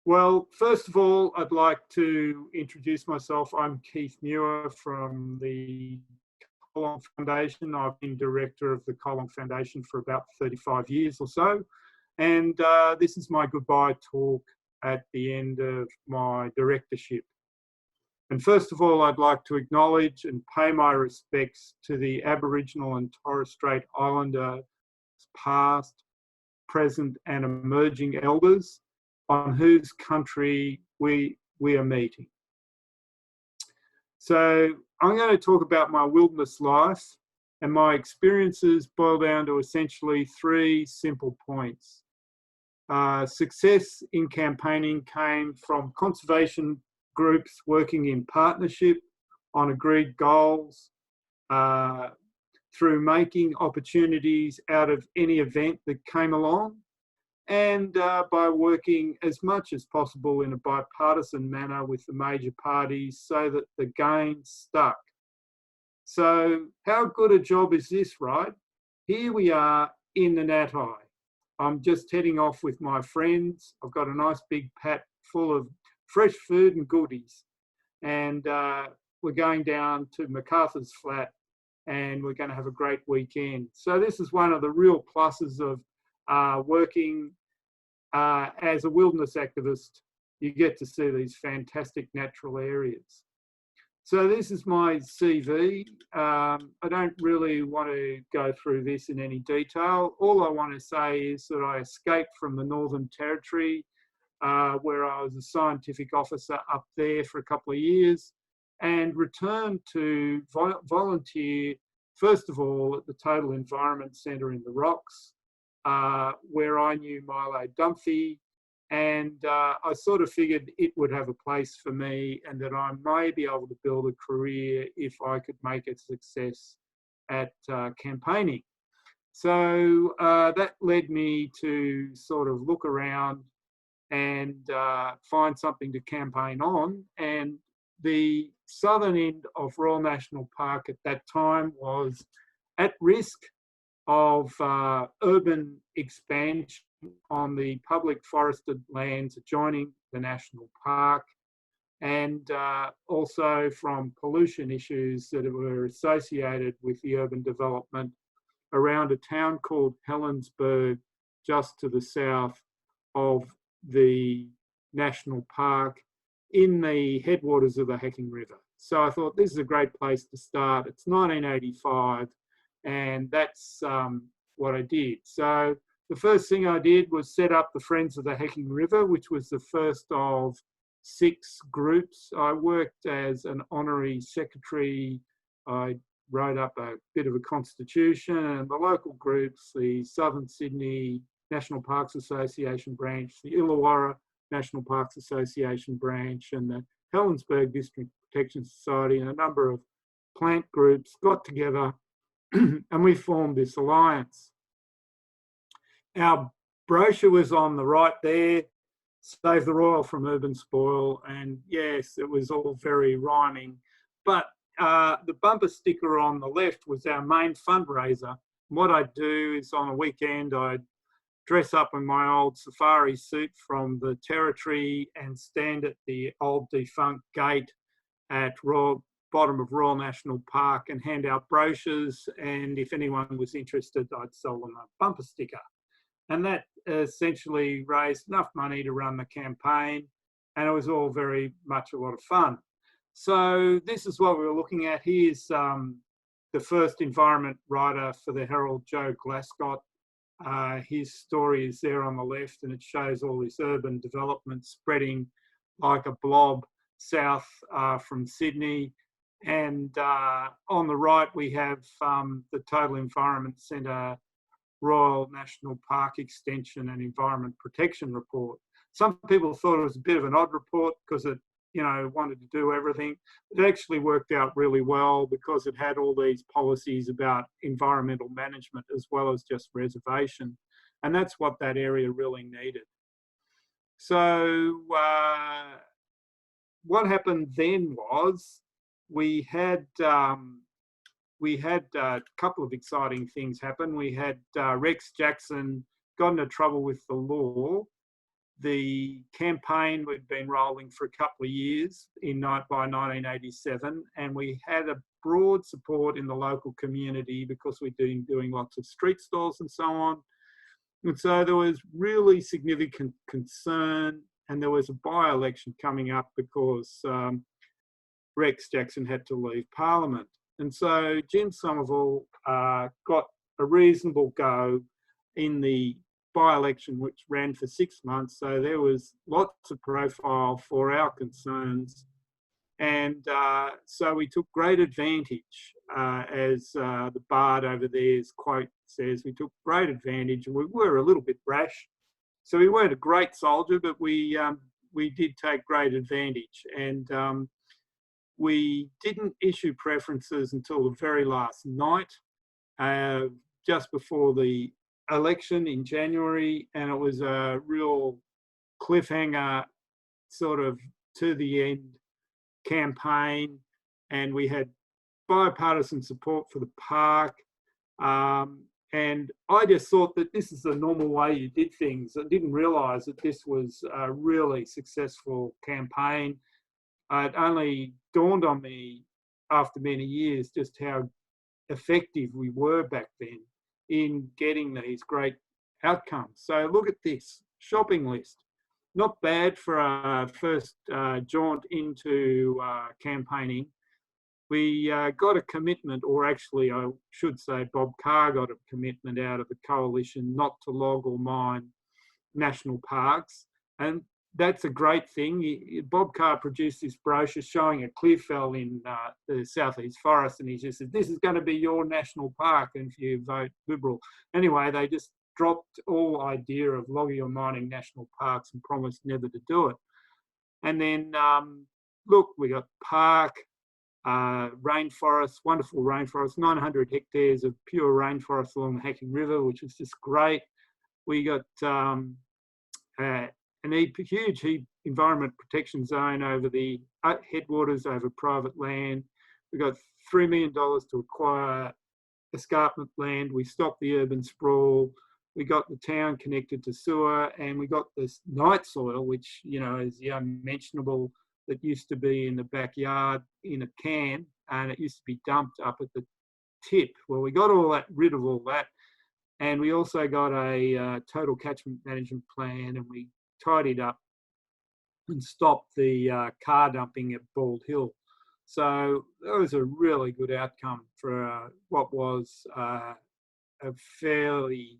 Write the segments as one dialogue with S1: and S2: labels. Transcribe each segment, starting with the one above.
S1: Well, first of all, I'd like to introduce myself. I'm Keith Muir from the Colong Foundation. I've been director of the Colong Foundation for about 35 years or so. And this is my goodbye talk at the end of my directorship. And first of all, I'd like to acknowledge and pay my respects to the Aboriginal and Torres Strait Islander past, present and emerging elders on whose country we are meeting. So I'm going to talk about my wilderness life, and my experiences boil down to essentially three simple points. Success in campaigning came from conservation groups working in partnership on agreed goals, through making opportunities out of any event that came along, and by working as much as possible in a bipartisan manner with the major parties so that the gains stuck. So how good a job is this, right? Here we are in the Natai. I'm just heading off with my friends. I've got a nice big pat full of fresh food and goodies. And we're going down to MacArthur's Flat and we're going to have a great weekend. So this is one of the real pluses of working as a wilderness activist. You get to see these fantastic natural areas. So this is my CV. I don't really want to go through this in any detail. All I want to say is that I escaped from the Northern Territory, where I was a scientific officer up there for a couple of years, and returned to volunteer, first of all, at the Total Environment Centre in the Rocks, where I knew Milo Dunphy, and I sort of figured it would have a place for me and that I may be able to build a career if I could make a success at campaigning. So that led me to sort of look around and find something to campaign on. And the southern end of Royal National Park at that time was at risk of urban expansion on the public forested lands adjoining the national park, and also from pollution issues that were associated with the urban development around a town called Helensburgh, just to the south of the national park in the headwaters of the Hacking River. So I thought this is a great place to start. It's 1985. And that's what I did. So the first thing I did was set up the Friends of the Hacking River, which was the first of 6 groups. I worked as an honorary secretary. I wrote up a bit of a constitution, and the local groups, the Southern Sydney National Parks Association branch, the Illawarra National Parks Association branch, and the Helensburgh District Protection Society, and a number of plant groups got together and we formed this alliance. Our brochure was on the right there, Save the Royal from Urban Spoil, and yes, it was all very rhyming. But the bumper sticker on the left was our main fundraiser. What I'd do is on a weekend, I'd dress up in my old safari suit from the Territory and stand at the old defunct gate at bottom of Royal National Park and hand out brochures, and if anyone was interested, I'd sell them a bumper sticker. And that essentially raised enough money to run the campaign, and it was all very much a lot of fun. So this is what we were looking at. Here's the first environment writer for the Herald, Joe Glascott. His story is there on the left, and it shows all this urban development spreading like a blob south from Sydney. And on the right, we have the Total Environment Centre Royal National Park Extension and Environment Protection Report. Some people thought it was a bit of an odd report because it, wanted to do everything. It actually worked out really well because it had all these policies about environmental management as well as just reservation. And that's what that area really needed. So what happened then was we had a couple of exciting things happen. We had Rex Jackson got into trouble with the law The campaign had been rolling for a couple of years by 1987, and we had a broad support in the local community because we'd been doing lots of street stalls and so on. And so there was really significant concern, and there was a by-election coming up because Rex Jackson had to leave Parliament. And so Jim Somerville got a reasonable go in the by-election, which ran for 6 months. So there was lots of profile for our concerns. And so we took great advantage, as the bard over there's quote says, we took great advantage, and we were a little bit brash. So we weren't a great soldier, but we did take great advantage. And we didn't issue preferences until the very last night, just before the election in January, and it was a real cliffhanger sort of to the end campaign, and we had bipartisan support for the park. And I just thought that this is the normal way you did things. I didn't realise that this was a really successful campaign. It only dawned on me after many years just how effective we were back then in getting these great outcomes. So look at this shopping list. Not bad for our first jaunt into campaigning. We got a commitment, or actually I should say Bob Carr got a commitment out of the coalition not to log or mine national parks. And that's a great thing. Bob Carr produced this brochure showing a clear fell in the southeast forest, and he just said, this is going to be your national park and if you vote Liberal. Anyway, they just dropped all idea of logging or mining national parks and promised never to do it. And then, look, we got park, rainforest, wonderful rainforest, 900 hectares of pure rainforest along the Hacking River, which is just great. We got a huge environment protection zone over the headwaters, over private land. We got $3 million to acquire escarpment land. We stopped the urban sprawl. We got the town connected to sewer, and we got this night soil, which, you know, is the unmentionable, that used to be in the backyard in a can, and it used to be dumped up at the tip. Well, we got rid of all that, and we also got a total catchment management plan, and we tidied up and stopped the car dumping at Bald Hill. So that was a really good outcome for what was a fairly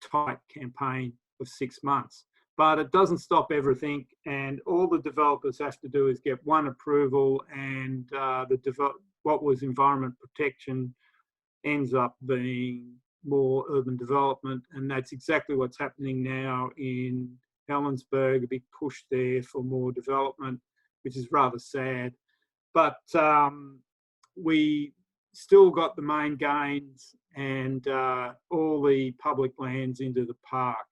S1: tight campaign of 6 months. But it doesn't stop everything, and all the developers have to do is get one approval, and what was environment protection ends up being more urban development, and that's exactly what's happening now in Helensburgh, a big push there for more development, which is rather sad. But we still got the main gains and all the public lands into the park.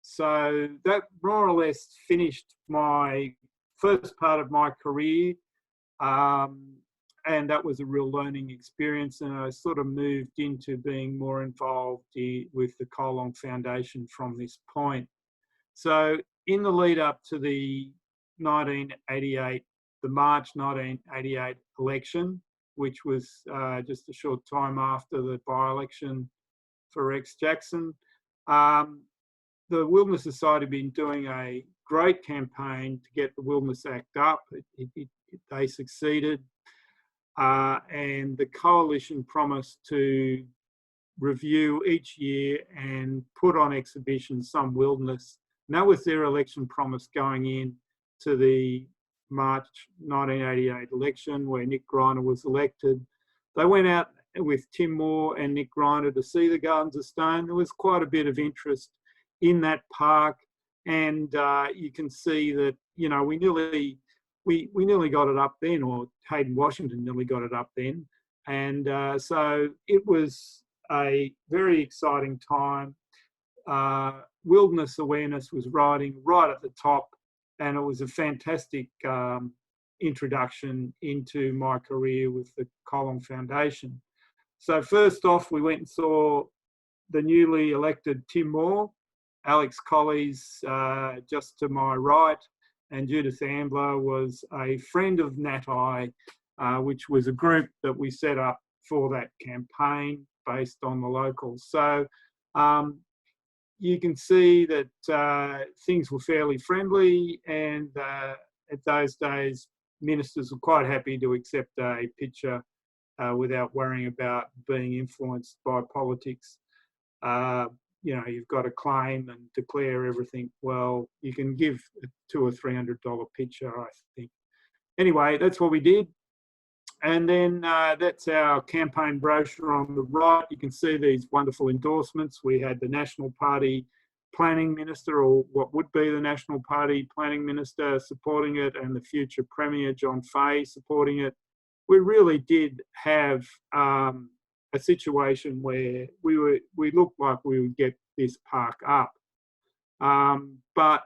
S1: So that more or less finished my first part of my career, and that was a real learning experience, and I sort of moved into being more involved with the Colong Foundation from this point. So in the lead up to the March 1988 election, which was just a short time after the by-election for Rex Jackson, the Wilderness Society had been doing a great campaign to get the Wilderness Act up. They succeeded, and the coalition promised to review each year and put on exhibition some wilderness. And that was their election promise going in to the March 1988 election, where Nick Greiner was elected. They went out with Tim Moore and Nick Greiner to see the Gardens of Stone. There was quite a bit of interest in that park, and you can see that, you know, we nearly got it up then, or Hayden Washington nearly got it up then, and so it was a very exciting time. Wilderness awareness was riding right at the top, and it was a fantastic introduction into my career with the Colong Foundation. So first off, we went and saw the newly elected Tim Moore, Alex Collies just to my right, and Judith Ambler was a friend of NatI, which was a group that we set up for that campaign based on the locals. So you can see that things were fairly friendly, and at those days, ministers were quite happy to accept a picture without worrying about being influenced by politics. You know, you've got to claim and declare everything. Well, you can give a $200 or $300 picture, I think. Anyway, that's what we did. And then that's our campaign brochure on the right. You can see these wonderful endorsements. We had the National Party Planning Minister, or what would be the National Party Planning Minister, supporting it, and the future Premier, John Fahey, supporting it. We really did have a situation where we looked like we would get this park up. But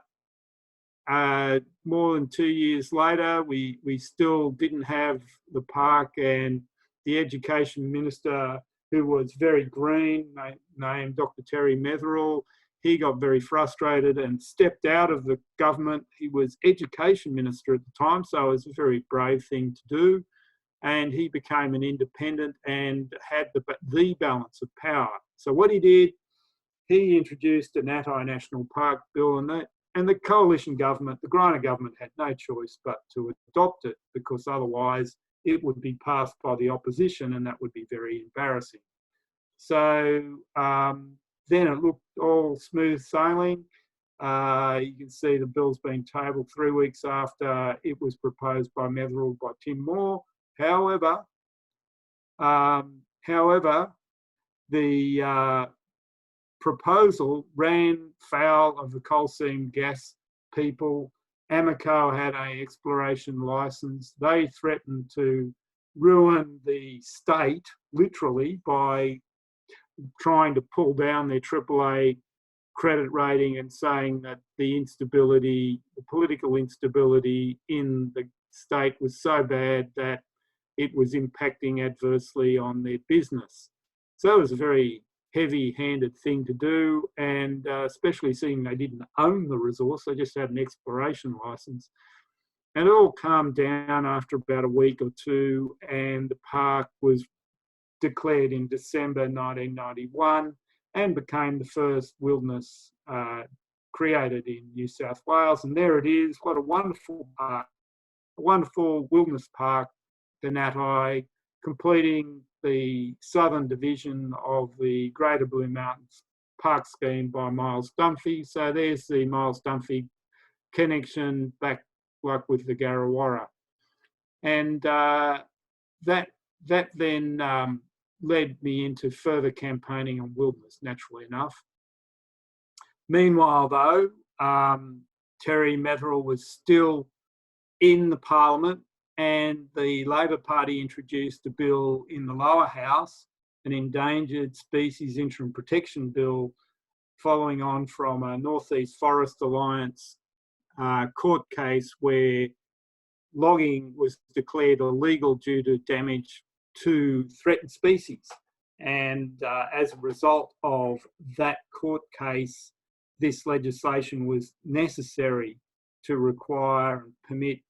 S1: more than 2 years later, we still didn't have the park, and the Education Minister, who was very green, named Dr. Terry Metherell, he got very frustrated and stepped out of the government. He was Education Minister at the time, so it was a very brave thing to do. And he became an independent and had the balance of power. So what he did, he introduced an National Park Bill, and the coalition government, the Greiner government, had no choice but to adopt it, because otherwise it would be passed by the opposition, and that would be very embarrassing. So then it looked all smooth sailing. You can see the bill's being tabled 3 weeks after it was proposed by Metherell, by Tim Muir. However, the proposal ran foul of the coal seam gas people. Amoco had an exploration licence. They threatened to ruin the state, literally, by trying to pull down their AAA credit rating and saying that the political instability in the state was so bad that it was impacting adversely on their business. So it was a very heavy-handed thing to do, and especially seeing they didn't own the resource, they just had an exploration licence. And it all calmed down after about a week or two, and the park was declared in December 1991 and became the first wilderness created in New South Wales. And there it is. What a wonderful park, a wonderful wilderness park, the NatI, completing the southern division of the Greater Blue Mountains Park Scheme by Miles Dunphy. So there's the Miles Dunphy connection back, like, with the Garrawarra. And that then led me into further campaigning on wilderness, naturally enough. Meanwhile, though, Terry Metherell was still in the Parliament, and the Labor Party introduced a bill in the lower house, an Endangered Species Interim Protection Bill, following on from a North East Forest Alliance court case where logging was declared illegal due to damage to threatened species. And as a result of that court case, this legislation was necessary to require and permit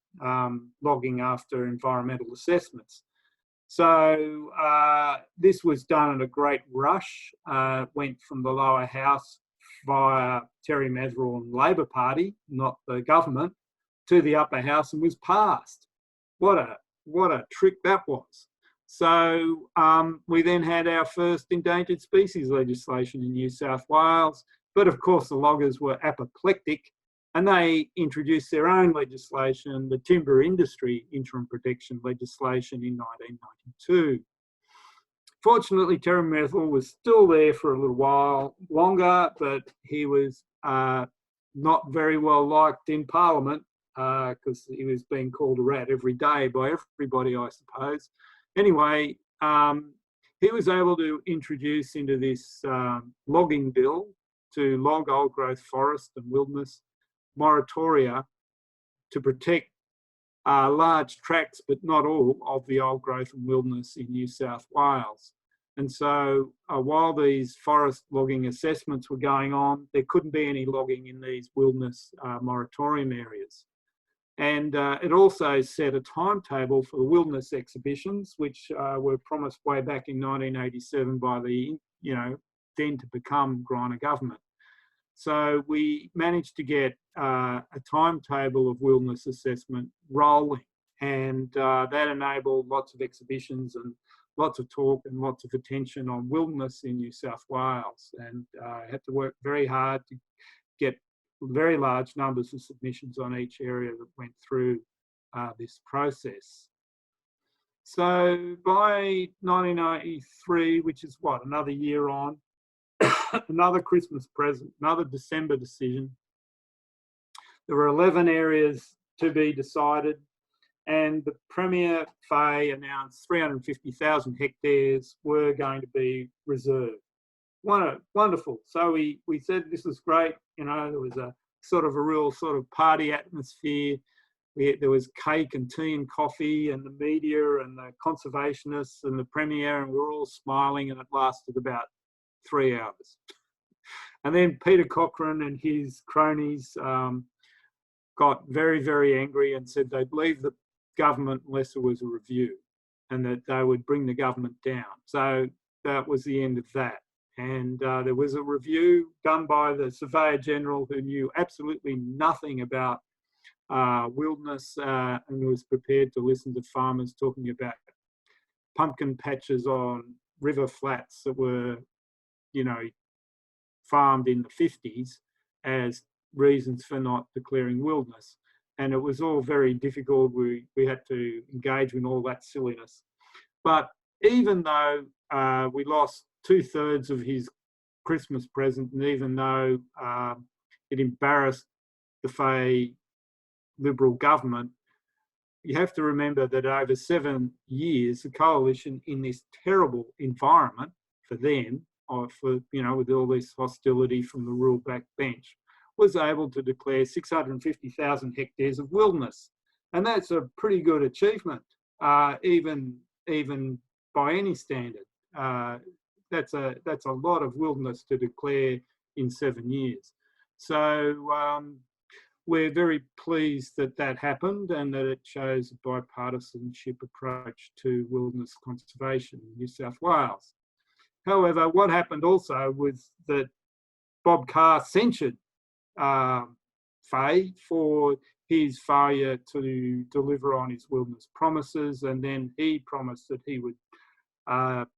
S1: logging after environmental assessments. So this was done at a great rush, went from the lower house via Terry Metherell and Labor Party, not the government, to the upper house, and was passed. What a trick that was. So we then had our first endangered species legislation in New South Wales, but of course the loggers were apoplectic, and they introduced their own legislation, the Timber Industry Interim Protection Legislation, in 1992. Fortunately, Terry Metherell was still there for a little while longer, but he was not very well liked in Parliament because he was being called a rat every day by everybody, I suppose. Anyway, he was able to introduce into this logging bill to log old growth forest and wilderness moratoria to protect large tracts, but not all, of the old growth and wilderness in New South Wales. And so while these forest logging assessments were going on, there couldn't be any logging in these wilderness moratorium areas. And it also set a timetable for the wilderness exhibitions, which were promised way back in 1987 by the, then to become Griner government. So we managed to get a timetable of wilderness assessment rolling, and that enabled lots of exhibitions and lots of talk and lots of attention on wilderness in New South Wales. And I had to work very hard to get very large numbers of submissions on each area that went through this process. So by 1993, which is what, another year on, another Christmas present, another December decision. There were 11 areas to be decided, and the Premier Fay announced 350,000 hectares were going to be reserved. Wonderful. So we said this was great. There was a real party atmosphere. There was cake and tea and coffee, and the media and the conservationists and the Premier, and we were all smiling, and it lasted about 3 hours. And then Peter Cochrane and his cronies got very, very angry and said they'd leave the government unless there was a review, and that they would bring the government down. So that was the end of that. And there was a review done by the Surveyor General, who knew absolutely nothing about wilderness and was prepared to listen to farmers talking about pumpkin patches on river flats that were, farmed in the 50s as reasons for not declaring wilderness. And it was all very difficult. We had to engage in all that silliness. But even though we lost 2/3 of his Christmas present, and even though it embarrassed the Fay Liberal government, you have to remember that over 7 years, the coalition, in this terrible environment for them, with all this hostility from the rural backbench, was able to declare 650,000 hectares of wilderness. And that's a pretty good achievement, even by any standard. That's a lot of wilderness to declare in 7 years. So we're very pleased that happened, and that it shows a bipartisanship approach to wilderness conservation in New South Wales. However, what happened also was that Bob Carr censured Fay for his failure to deliver on his wilderness promises, and then he promised that he would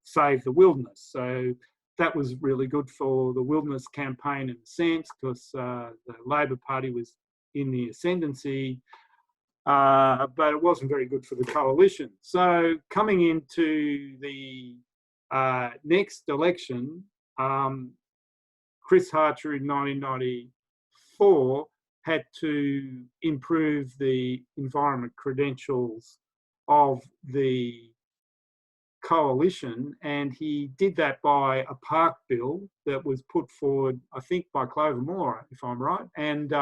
S1: save the wilderness. So that was really good for the wilderness campaign in a sense, because the Labor Party was in the ascendancy, but it wasn't very good for the coalition. So coming into the next election, Chris Harcher in 1994 had to improve the environment credentials of the coalition, and he did that by a park bill that was put forward, I think, by Clover Moore, if I'm right. And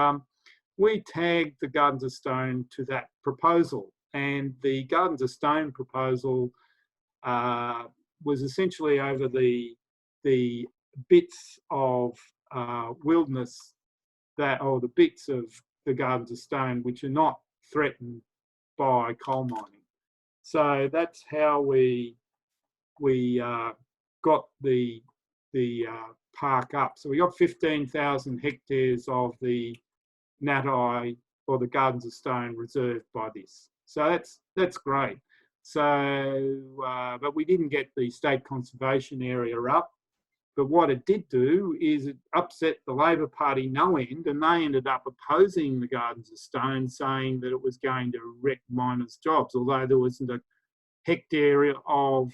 S1: we tagged the Gardens of Stone to that proposal. And the Gardens of Stone proposal was essentially over the bits of wilderness or the bits of the Gardens of Stone which are not threatened by coal mining. So that's how we got the park up. So we got 15,000 hectares of the Natai or the Gardens of Stone reserved by this. So that's great. So, but we didn't get the state conservation area up. But what it did do is it upset the Labor Party no end, and they ended up opposing the Gardens of Stone, saying that it was going to wreck miners' jobs, although there wasn't a hectare of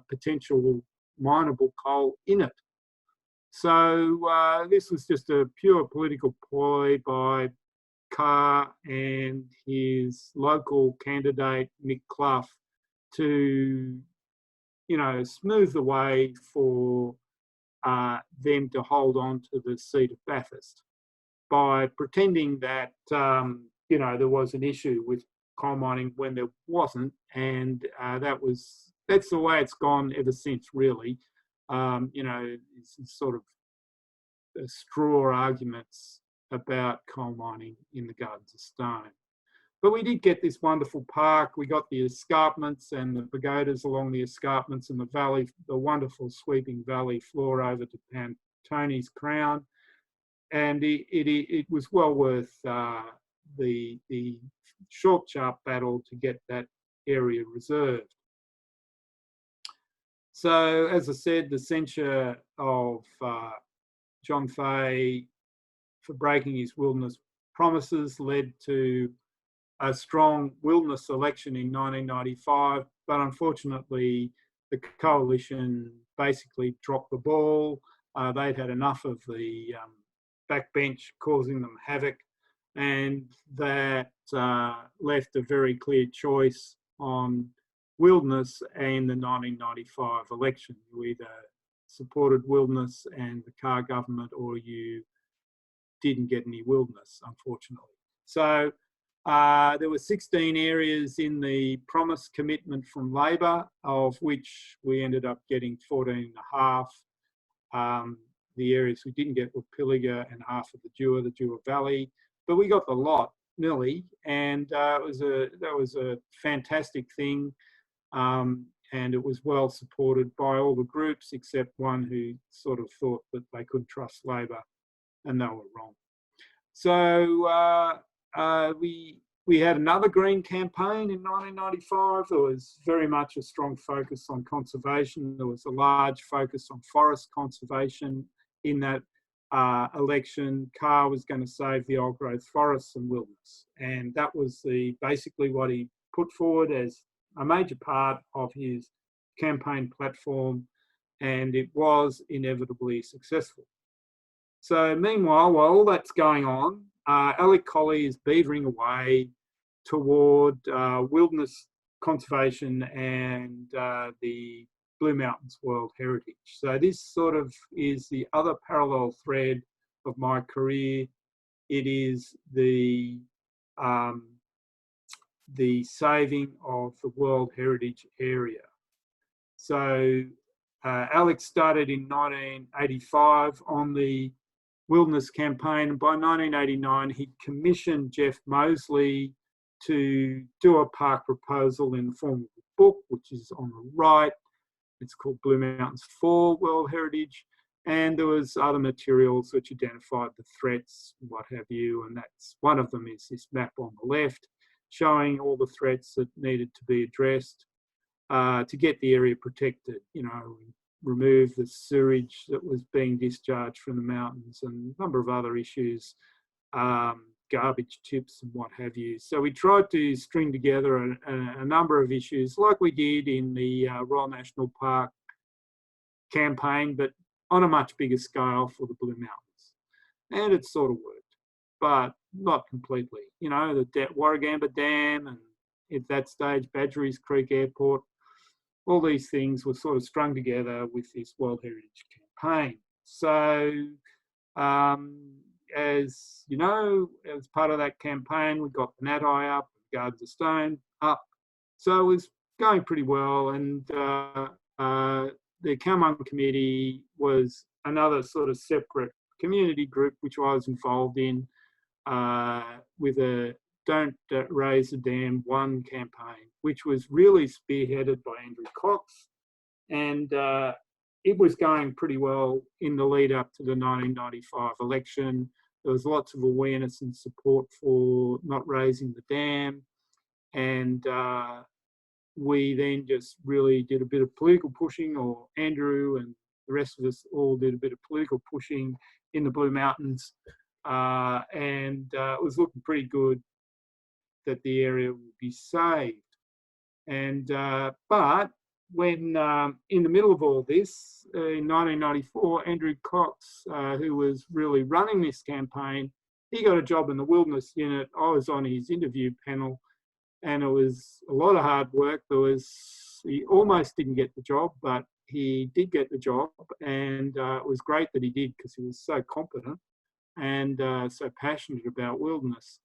S1: potential mineable coal in it. So this was just a pure political ploy by Carr and his local candidate, Mick Clough, to, smooth the way for them to hold on to the seat of Bathurst by pretending that, there was an issue with coal mining when there wasn't, and that was that's the way it's gone ever since, really. You know, it's sort of straw arguments about coal mining in the Gardens of Stone. But we did get this wonderful park. We got the escarpments and the pagodas along the escarpments and the valley, the wonderful sweeping valley floor over to Pantoni's Crown. And it was well worth the short, sharp battle to get that area reserved. So, as I said, the censure of John Fahey for breaking his wilderness promises led to a strong wilderness election in 1995, but unfortunately the coalition basically dropped the ball. They'd had enough of the backbench causing them havoc, and that left a very clear choice on wilderness and the 1995 election. You either supported wilderness and the Carr government, or you didn't get any wilderness, unfortunately. So there were 16 areas in the promise commitment from Labor, of which we ended up getting 14 and a half. The areas we didn't get were Pilliga and half of the Dewar Valley, but we got the lot nearly, and that was a fantastic thing, and it was well supported by all the groups except one who sort of thought that they couldn't trust Labor, and they were wrong. So we had another Green campaign in 1995. There was very much a strong focus on conservation. There was a large focus on forest conservation in that election. Carr was going to save the old growth forests and wilderness, and that was basically what he put forward as a major part of his campaign platform, and it was inevitably successful. So meanwhile, while all that's going on, Alec Colley is beavering away toward wilderness conservation and the Blue Mountains World Heritage. So this sort of is the other parallel thread of my career. It is the saving of the World Heritage area. So Alex started in 1985 on the wilderness campaign. By 1989, he'd commissioned Jeff Mosley to do a park proposal in the form of a book, which is on the right. It's called Blue Mountains for World Heritage. And there was other materials which identified the threats, what have you. And that's one of them is this map on the left, showing all the threats that needed to be addressed to get the area protected, you know, remove the sewage that was being discharged from the mountains and a number of other issues, garbage tips and what have you. So we tried to string together a number of issues like we did in the Royal National Park campaign, but on a much bigger scale for the Blue Mountains. And it sort of worked, but not completely. You know, the Warragamba Dam and at that stage, Badgerys Creek Airport, all these things were sort of strung together with this World Heritage campaign. So, as you know, as part of that campaign, we got the Natai up, Gardens of Stone up. So it was going pretty well. And the Kalmung Committee was another sort of separate community group, which I was involved in with a Don't Raise the Dam 1 campaign, which was really spearheaded by Andrew Cox. And it was going pretty well in the lead up to the 1995 election. There was lots of awareness and support for not raising the dam. And we then just really did a bit of political pushing, or Andrew and the rest of us all did a bit of political pushing in the Blue Mountains. And it was looking pretty good that the area would be saved. And but when in the middle of all this, in 1994, Andrew Cox, who was really running this campaign, he got a job in the wilderness unit. I was on his interview panel, and it was a lot of hard work. He almost didn't get the job, but he did get the job, and it was great that he did, because he was so competent and so passionate about wilderness.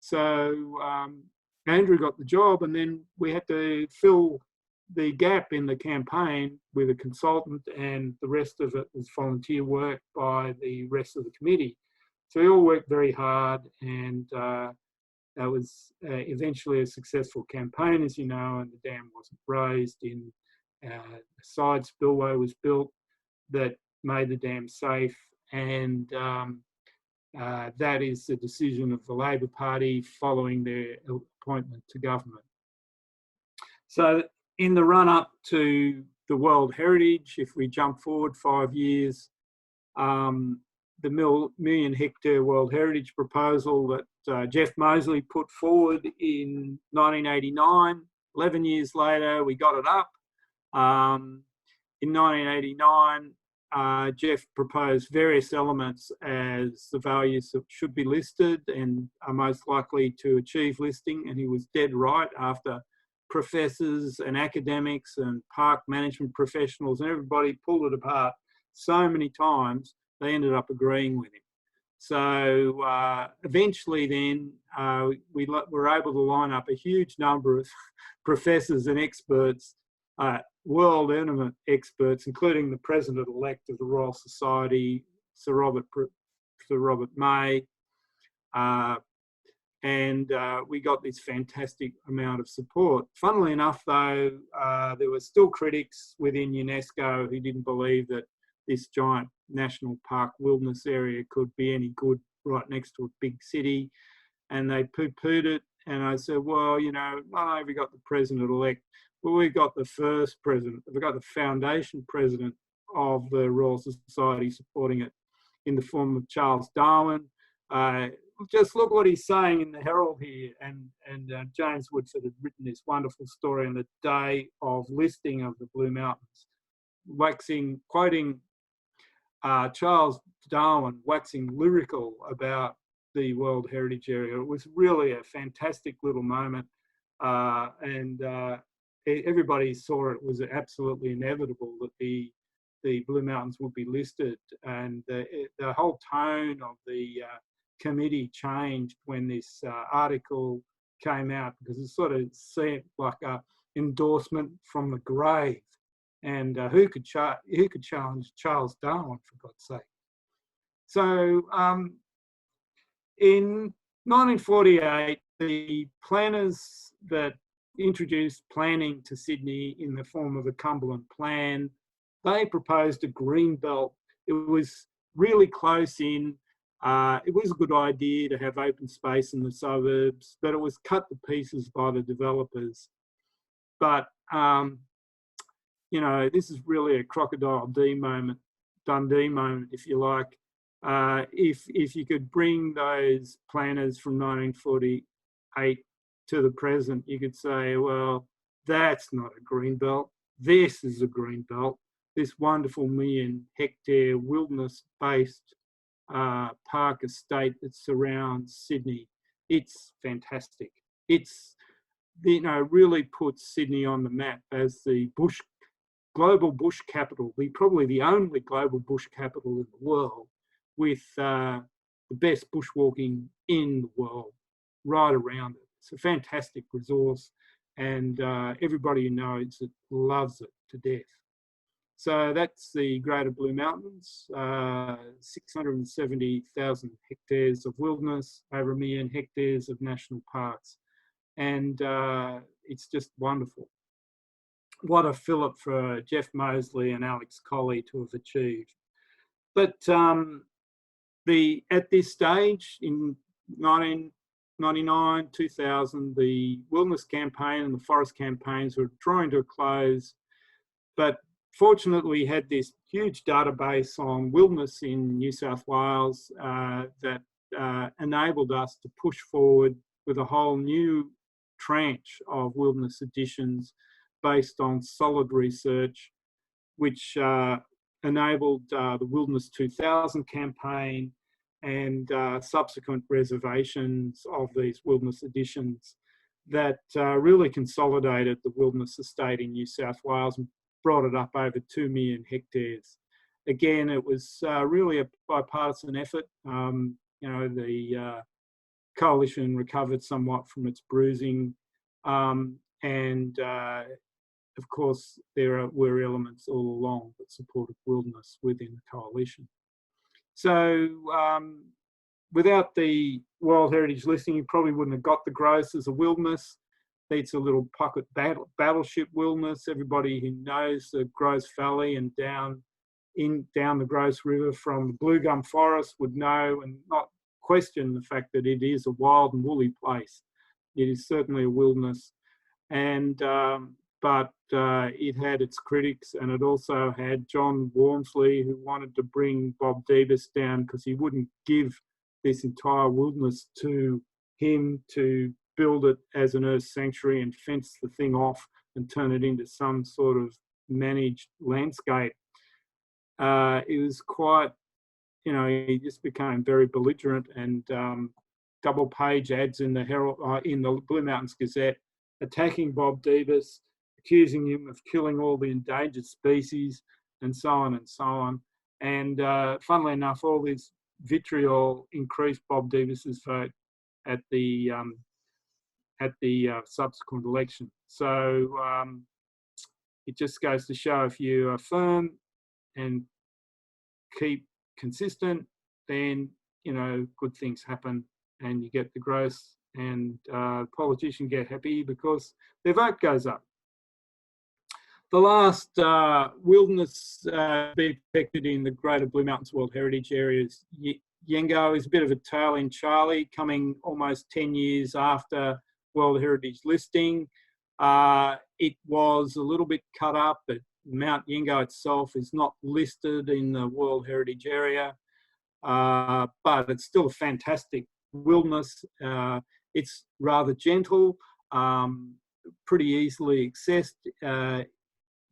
S1: So Andrew got the job, and then we had to fill the gap in the campaign with a consultant, and the rest of it was volunteer work by the rest of the committee. So we all worked very hard, and that was eventually a successful campaign, as you know, and the dam wasn't raised. A side spillway was built that made the dam safe, and that is the decision of the Labor Party following their appointment to government. So in the run-up to the World Heritage, if we jump forward 5 years, the million hectare World Heritage proposal that Jeff Moseley put forward in 1989, 11 years later, we got it up. In 1989, Jeff proposed various elements as the values that should be listed and are most likely to achieve listing, and he was dead right after professors and academics and park management professionals and everybody pulled it apart so many times, they ended up agreeing with him. So eventually then we were able to line up a huge number of professors and experts, world eminent experts, including the President-elect of the Royal Society, Sir Robert May, and we got this fantastic amount of support. Funnily enough, though, there were still critics within UNESCO who didn't believe that this giant national park wilderness area could be any good right next to a big city, and they poo-pooed it. And I said, well, you know, not only have we got the President-elect, but we've got the first president, we've got the foundation president of the Royal Society supporting it in the form of Charles Darwin. Just look what he's saying in the Herald here. And James Woodford had written this wonderful story on the day of listing of the Blue Mountains, quoting Charles Darwin, waxing lyrical about the World Heritage Area. It was really a fantastic little moment. Everybody saw it was absolutely inevitable that the Blue Mountains would be listed, and the whole tone of the committee changed when this article came out, because it sort of seemed like an endorsement from the grave. And who could challenge Charles Darwin, for God's sake? So in 1948, the planners that introduced planning to Sydney in the form of a Cumberland Plan, they proposed a green belt. It was really close in. It was a good idea to have open space in the suburbs, but it was cut to pieces by the developers. But you know, this is really a crocodile Dundee moment, if you like. If you could bring those planners from 1948 to the present, you could say, well, that's not a green belt. This is a green belt. This wonderful million hectare wilderness-based park estate that surrounds Sydney. It's fantastic. It's, you know, really puts Sydney on the map as the global bush capital, probably the only global bush capital in the world, with the best bushwalking in the world right around it. It's a fantastic resource, and everybody who knows it loves it to death. So that's the Greater Blue Mountains, 670,000 hectares of wilderness, over 1 million hectares of national parks. And it's just wonderful. What a fillip for Jeff Moseley and Alex Colley to have achieved. But at this stage, in 1999, 2000, the wilderness campaign and the forest campaigns were drawing to a close. But fortunately, we had this huge database on wilderness in New South Wales that enabled us to push forward with a whole new tranche of wilderness editions based on solid research, which enabled the Wilderness 2000 campaign and subsequent reservations of these wilderness editions that really consolidated the wilderness estate in New South Wales and brought it up over 2 million hectares. Again, it was really a bipartisan effort. You know, the coalition recovered somewhat from its bruising, and of course, there were elements all along that supported wilderness within the coalition. So without the World Heritage listing, you probably wouldn't have got the Growth as a wilderness. It's a little pocket battleship wilderness. Everybody who knows the Growth Valley and down the Growth River from the Blue Gum Forest would know and not question the fact that it is a wild and woolly place. It is certainly a wilderness, and but it had its critics, and it also had John Walmsley, who wanted to bring Bob Debus down because he wouldn't give this entire wilderness to him to build it as an earth sanctuary and fence the thing off and turn it into some sort of managed landscape. It was quite, he just became very belligerent, and double-page ads in the Herald, in the Blue Mountains Gazette, attacking Bob Debus, accusing him of killing all the endangered species, and so on and so on. And funnily enough, all this vitriol increased Bob Debus's vote at the subsequent election. So it just goes to show, if you are firm and keep consistent, then good things happen, and you get the growth, and politicians get happy because their vote goes up. The last wilderness being protected in the Greater Blue Mountains World Heritage Area is Yengo. Is a bit of a tale in Charlie, coming almost 10 years after World Heritage listing. It was a little bit cut up, but Mount Yengo itself is not listed in the World Heritage Area, but it's still a fantastic wilderness. It's rather gentle, pretty easily accessed.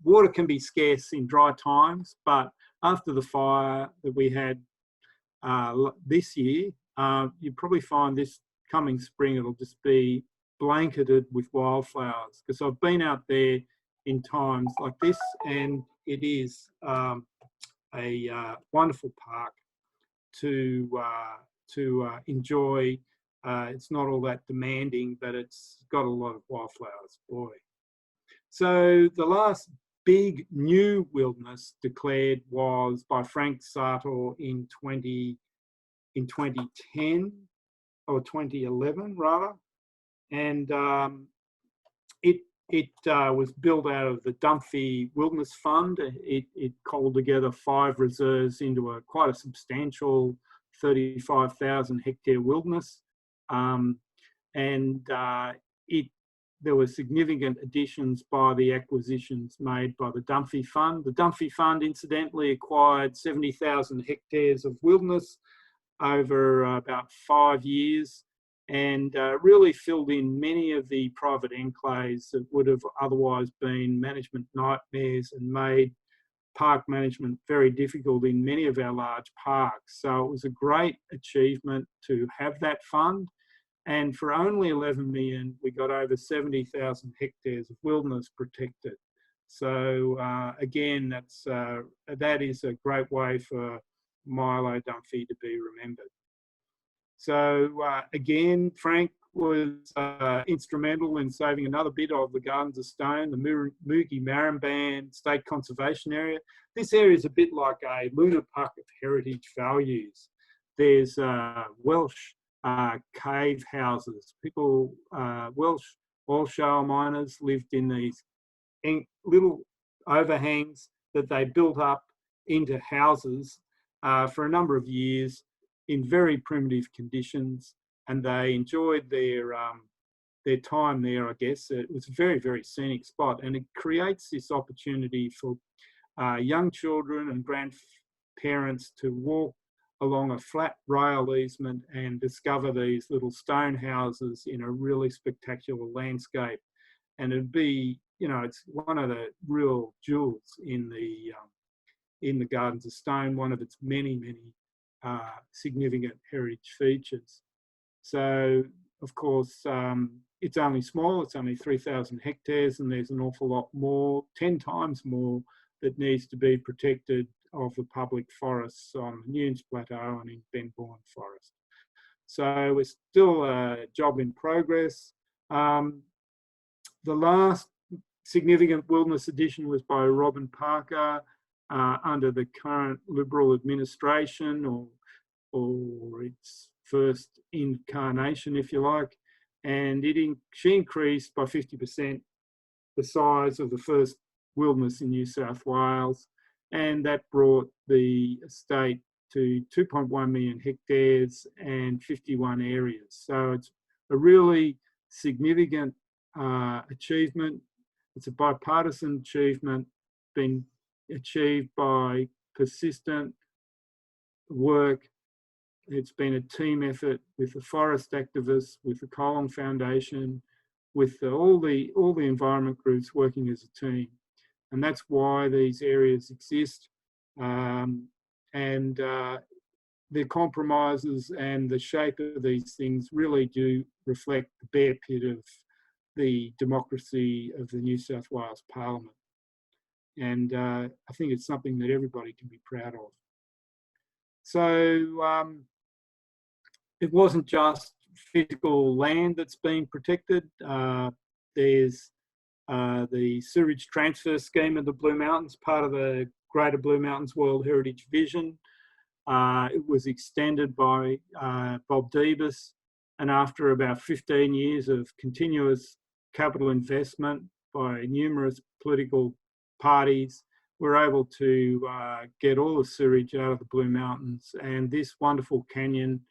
S1: Water can be scarce in dry times, but after the fire that we had this year, you probably find this coming spring it'll just be blanketed with wildflowers, because I've been out there in times like this, and it is a wonderful park to enjoy. It's not all that demanding, but it's got a lot of wildflowers, boy. So the last big new wilderness declared was by Frank Sartor in 2010 or 2011 rather, and it was built out of the Dunphy Wilderness Fund. It called together 5 reserves into quite a substantial 35,000 hectare wilderness, there were significant additions by the acquisitions made by the Dunphy Fund. The Dunphy Fund, incidentally, acquired 70,000 hectares of wilderness over about 5 years, and really filled in many of the private enclaves that would have otherwise been management nightmares and made park management very difficult in many of our large parks. So it was a great achievement to have that fund. And for only 11 million, we got over 70,000 hectares of wilderness protected. So again, that is a great way for Milo Dunphy to be remembered. So again, Frank was instrumental in saving another bit of the Gardens of Stone, the Moogie Marramban State Conservation Area. This area is a bit like a Luna Park of heritage values. There's Welsh cave houses. People, Welsh oil shale miners lived in these little overhangs that they built up into houses for a number of years in very primitive conditions, and they enjoyed their time there, I guess. It was a very, very scenic spot, and it creates this opportunity for young children and grandparents to walk along a flat rail easement and discover these little stone houses in a really spectacular landscape. And it'd be, it's one of the real jewels in the Gardens of Stone, one of its many, many significant heritage features. So, of course, it's only small, it's only 3,000 hectares, and there's an awful lot more, 10 times more, that needs to be protected of the public forests on the Nunes Plateau and in Benbourne Forest. So it's still a job in progress. The last significant wilderness addition was by Robin Parker under the current Liberal administration, or its first incarnation, if you like. And she increased by 50% the size of the first wilderness in New South Wales, and that brought the estate to 2.1 million hectares and 51 areas. So it's a really significant achievement. It's a bipartisan achievement, been achieved by persistent work. It's been a team effort with the forest activists, with the Colong Foundation, with all the environment groups working as a team. And that's why these areas exist. The compromises and the shape of these things really do reflect the bear pit of the democracy of the New South Wales Parliament. And I think it's something that everybody can be proud of. So it wasn't just physical land that's been protected. There's the sewage transfer scheme of the Blue Mountains, part of the Greater Blue Mountains World Heritage Vision. It was extended by Bob Debus, and after about 15 years of continuous capital investment by numerous political parties, we're able to get all the sewage out of the Blue Mountains, and this wonderful canyon,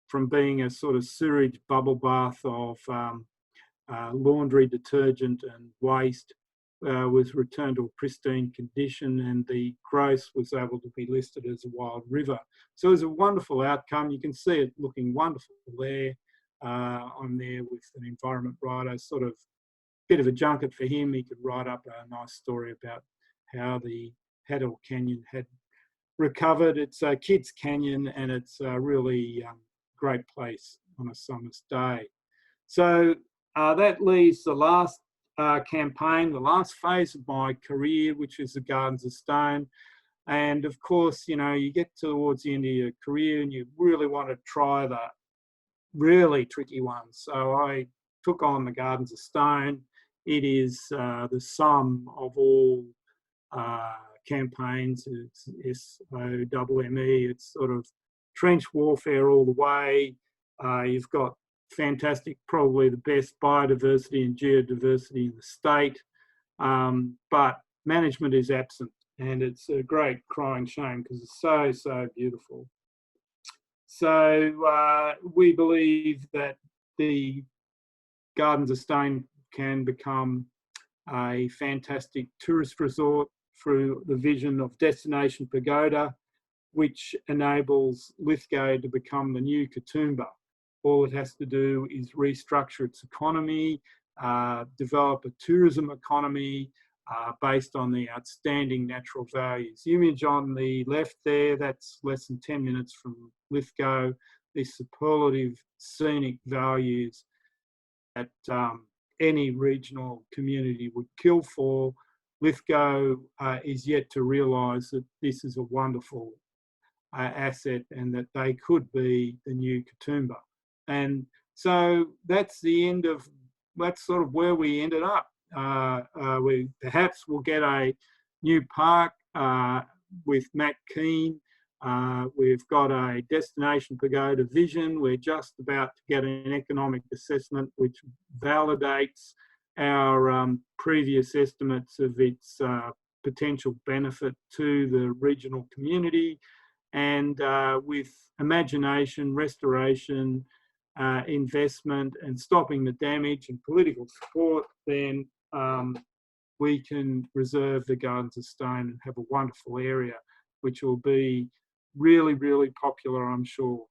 S1: from being a sort of sewage bubble bath of laundry detergent and waste, was returned to a pristine condition, and the Gross was able to be listed as a wild river. So it was a wonderful outcome. You can see it looking wonderful there. I'm there with an environment writer, sort of bit of a junket for him. He could write up a nice story about how the Haddle Canyon had recovered. It's a kids' canyon, and it's a really great place on a summer's day. So that leaves the last campaign, the last phase of my career, which is the Gardens of Stone. And of course, you know, you get towards the end of your career and you really want to try the really tricky ones. So I took on the Gardens of Stone. It is the sum of all campaigns. It's SOMME. It's sort of trench warfare all the way. You've got fantastic, probably the best biodiversity and geodiversity in the state, but management is absent, and it's a great crying shame because it's so beautiful. So we believe that the Gardens of Stone can become a fantastic tourist resort through the vision of Destination Pagoda, which enables Lithgow to become the new Katoomba. All it has to do is restructure its economy, develop a tourism economy based on the outstanding natural values. The image on the left there, that's less than 10 minutes from Lithgow. These superlative scenic values that any regional community would kill for. Lithgow is yet to realise that this is a wonderful asset and that they could be the new Katoomba. And so that's the end of, that's sort of where we ended up. We perhaps will get a new park with Matt Keane. We've got a Destination Pagoda vision. We're just about to get an economic assessment which validates our previous estimates of its potential benefit to the regional community. And with imagination, restoration, investment and stopping the damage and political support, then we can reserve the Gardens of Stone and have a wonderful area, which will be really, really popular, I'm sure.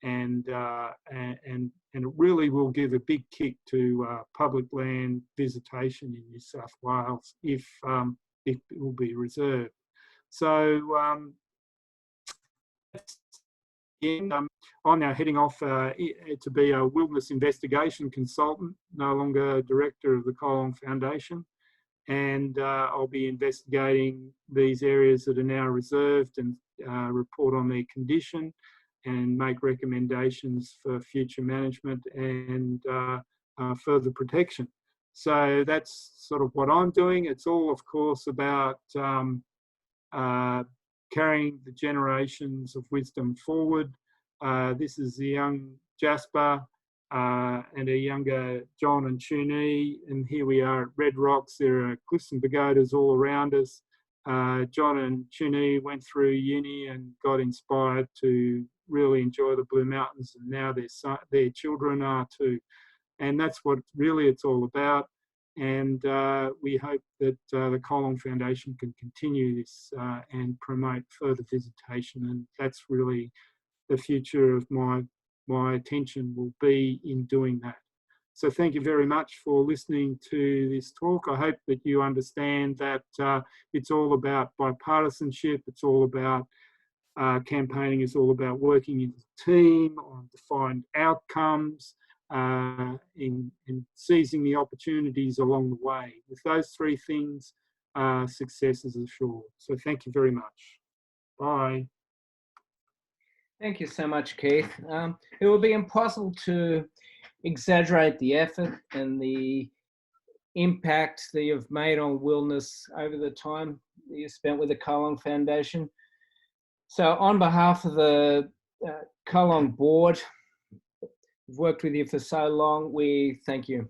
S1: And it really will give a big kick to public land visitation in New South Wales if it will be reserved. So I'm now heading off to be a wilderness investigation consultant, no longer director of the Colong Foundation. And I'll be investigating these areas that are now reserved and report on their condition and make recommendations for future management and further protection. So that's sort of what I'm doing. It's all, of course, about carrying the generations of wisdom forward. This is the young Jasper and a younger John and Chuni, and here we are at Red Rocks. There are cliffs and pagodas all around us. John and Chuni went through uni and got inspired to really enjoy the Blue Mountains, and now their children are too. And that's what really it's all about. And we hope that the Colong Foundation can continue this and promote further visitation. And that's really the future of my attention will be in doing that. So thank you very much for listening to this talk. I hope that you understand that it's all about bipartisanship. It's all about campaigning is all about working in a team on defined outcomes, in seizing the opportunities along the way. With those three things, success is assured. So thank you very much. Bye.
S2: Thank you so much, Keith. It would be impossible to exaggerate the effort and the impact that you've made on wilderness over the time that you spent with the Colong Foundation. So on behalf of the Colong board, we've worked with you for so long, we thank you.